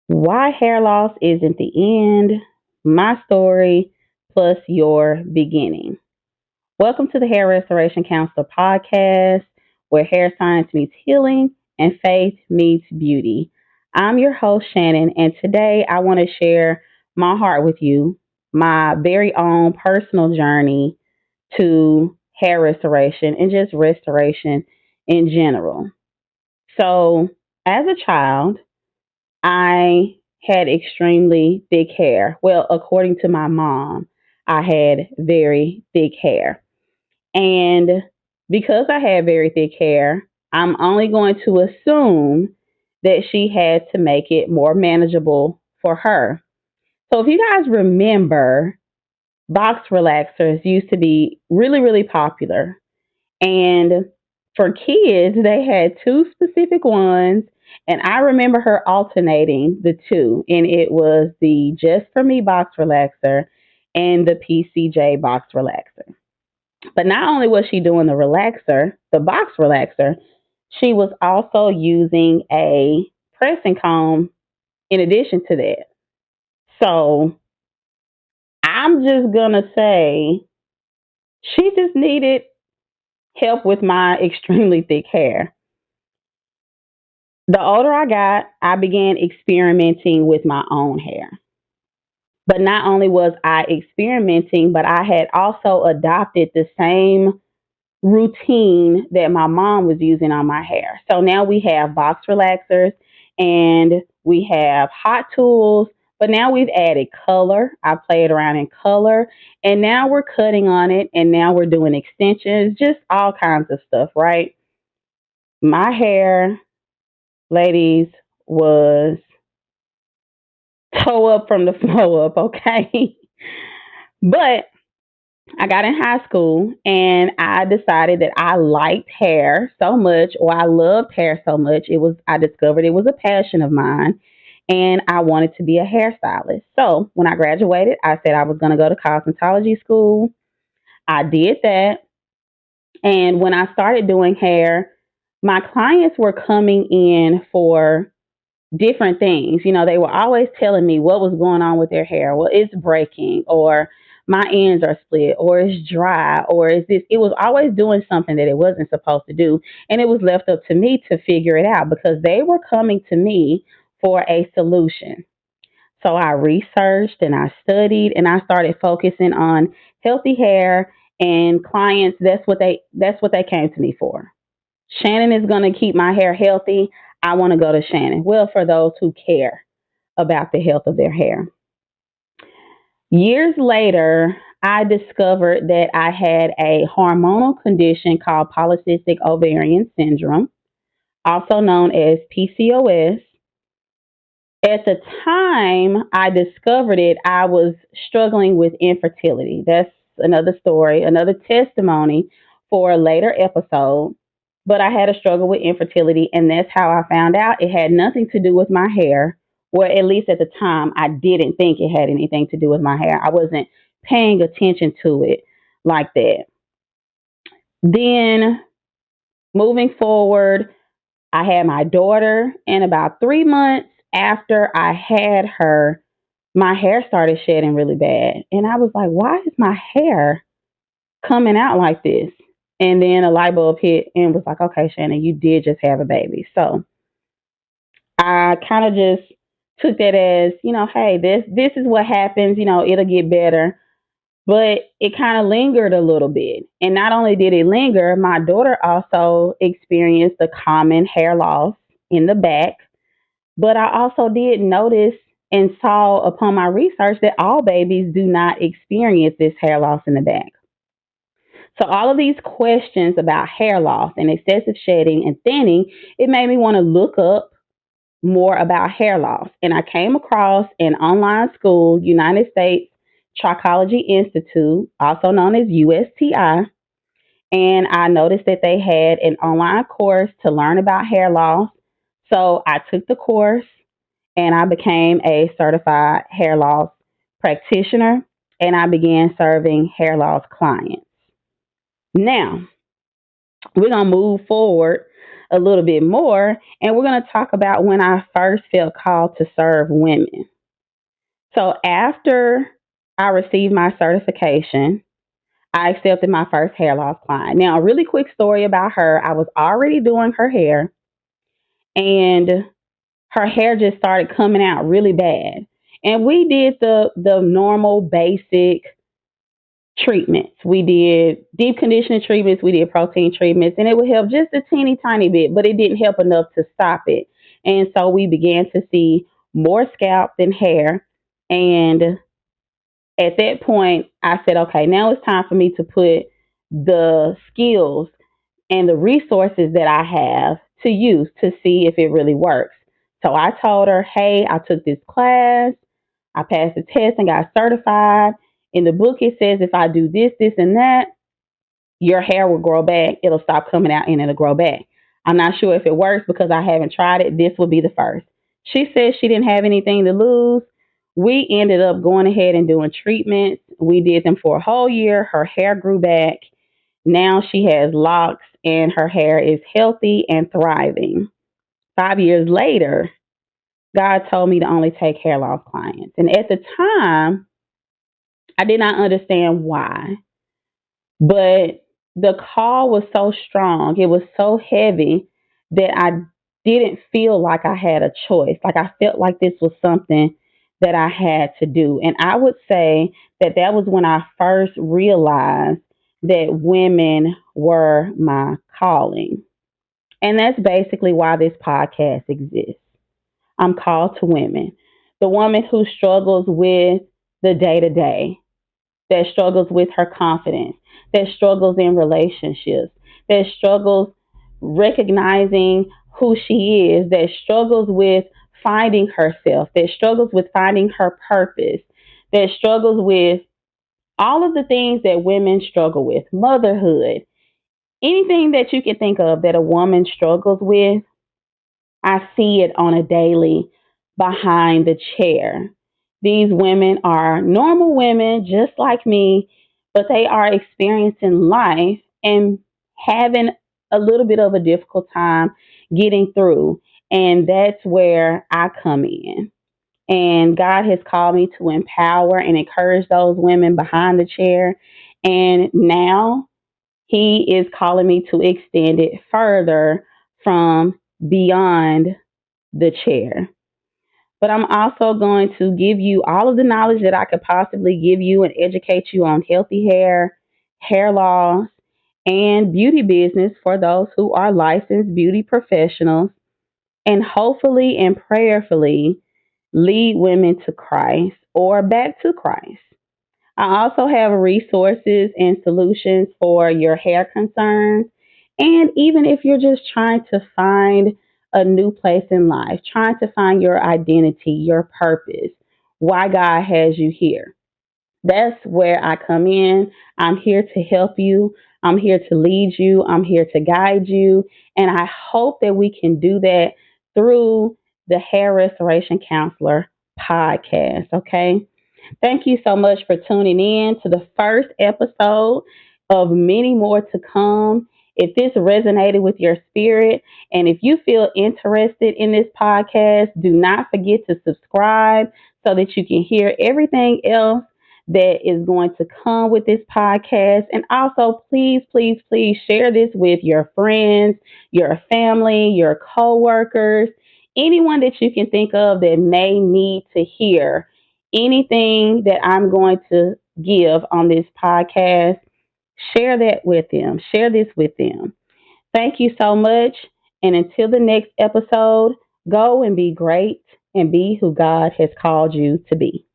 Why hair loss isn't the end, my story plus your beginning. Welcome to the Hair Restoration Counselor podcast, where hair science meets healing and faith meets beauty. I'm your host, Shannon, and today I want to share my heart with you, my very own personal journey to hair restoration and just restoration in general. So, as a child, I had extremely thick hair. Well, according to my mom, I had very thick hair. And because I had very thick hair, I'm only going to assume that she had to make it more manageable for her. So if you guys remember, box relaxers used to be really, really popular. And for kids, they had two specific ones. And I remember her alternating the two. And it was the Just For Me box relaxer and the PCJ box relaxer. But not only was she doing the box relaxer, she was also using a pressing comb in addition to that. So I'm just going to say she just needed help with my extremely thick hair. The older I got, I began experimenting with my own hair. But not only was I experimenting, but I had also adopted the same routine that my mom was using on my hair. So now we have box relaxers and we have hot tools, but now we've added color. I played around in color and now we're cutting on it and now we're doing extensions, just all kinds of stuff, right? My hair, ladies, was toe up from the flow up, okay? But I got in high school and I decided that I liked hair so much, or I loved hair so much. I discovered it was a passion of mine and I wanted to be a hairstylist. So when I graduated, I said I was going to go to cosmetology school. I did that. And when I started doing hair, my clients were coming in for different things. They were always telling me what was going on with their hair. Well, it's breaking, or my ends are split, or it's dry, or is this. It was always doing something that it wasn't supposed to do. And it was left up to me to figure it out because they were coming to me for a solution. So I researched and I studied and I started focusing on healthy hair and clients. That's what they came to me for. Shannon is going to keep my hair healthy. I want to go to Shannon. Well, for those who care about the health of their hair. Years later, I discovered that I had a hormonal condition called polycystic ovarian syndrome, also known as PCOS. At the time I discovered it, I was struggling with infertility. That's another story, another testimony for a later episode. But I had a struggle with infertility, and that's how I found out it had nothing to do with my hair. Or at least at the time, I didn't think it had anything to do with my hair. I wasn't paying attention to it like that. Then, moving forward, I had my daughter, and about 3 months after I had her, my hair started shedding really bad. And I was like, why is my hair coming out like this? And then a light bulb hit and was like, okay, Shannon, you did just have a baby. So I kind of just took that as, hey, this is what happens, it'll get better. But it kind of lingered a little bit. And not only did it linger, my daughter also experienced a common hair loss in the back. But I also did notice and saw upon my research that all babies do not experience this hair loss in the back. So all of these questions about hair loss and excessive shedding and thinning, it made me want to look up more about hair loss. And I came across an online school, United States Trichology Institute, also known as USTI. And I noticed that they had an online course to learn about hair loss. So I took the course and I became a certified hair loss practitioner and I began serving hair loss clients. Now, we're going to move forward a little bit more. And we're going to talk about when I first felt called to serve women. So after I received my certification, I accepted my first hair loss client. Now, a really quick story about her. I was already doing her hair, and her hair just started coming out really bad. And we did the normal basic treatments. We did deep conditioning treatments, we did protein treatments, and it would help just a teeny tiny bit, but it didn't help enough to stop it. And so we began to see more scalp than hair. And at that point, I said, okay, now it's time for me to put the skills and the resources that I have to use to see if it really works. So I told her, hey, I took this class, I passed the test and got certified. In the book, it says if I do this, this, and that, your hair will grow back. It'll stop coming out and it'll grow back. I'm not sure if it works because I haven't tried it. This will be the first. She said she didn't have anything to lose. We ended up going ahead and doing treatments. We did them for a whole year. Her hair grew back. Now she has locks and her hair is healthy and thriving. 5 years later, God told me to only take hair loss clients. And at the time, I did not understand why. But the call was so strong, it was so heavy that I didn't feel like I had a choice. Like I felt like this was something that I had to do. And I would say that that was when I first realized that women were my calling. And that's basically why this podcast exists. I'm called to women. The woman who struggles with the day to day, that struggles with her confidence, that struggles in relationships, that struggles recognizing who she is, that struggles with finding herself, that struggles with finding her purpose, that struggles with all of the things that women struggle with, motherhood, anything that you can think of that a woman struggles with. I see it on a daily behind the chair. These women are normal women just like me, but they are experiencing life and having a little bit of a difficult time getting through. And that's where I come in. And God has called me to empower and encourage those women behind the chair. And now He is calling me to extend it further from beyond the chair. But I'm also going to give you all of the knowledge that I could possibly give you and educate you on healthy hair, hair loss, and beauty business for those who are licensed beauty professionals, and hopefully and prayerfully lead women to Christ or back to Christ. I also have resources and solutions for your hair concerns. And even if you're just trying to find a new place in life, trying to find your identity, your purpose, why God has you here. That's where I come in. I'm here to help you. I'm here to lead you. I'm here to guide you. And I hope that we can do that through the Hair Restoration Counselor podcast. Okay. Thank you so much for tuning in to the first episode of many more to come. If this resonated with your spirit and if you feel interested in this podcast, do not forget to subscribe so that you can hear everything else that is going to come with this podcast. And also, please, please, please share this with your friends, your family, your coworkers, anyone that you can think of that may need to hear anything that I'm going to give on this podcast. Share that with them. Share this with them. Thank you so much. And until the next episode, go and be great and be who God has called you to be.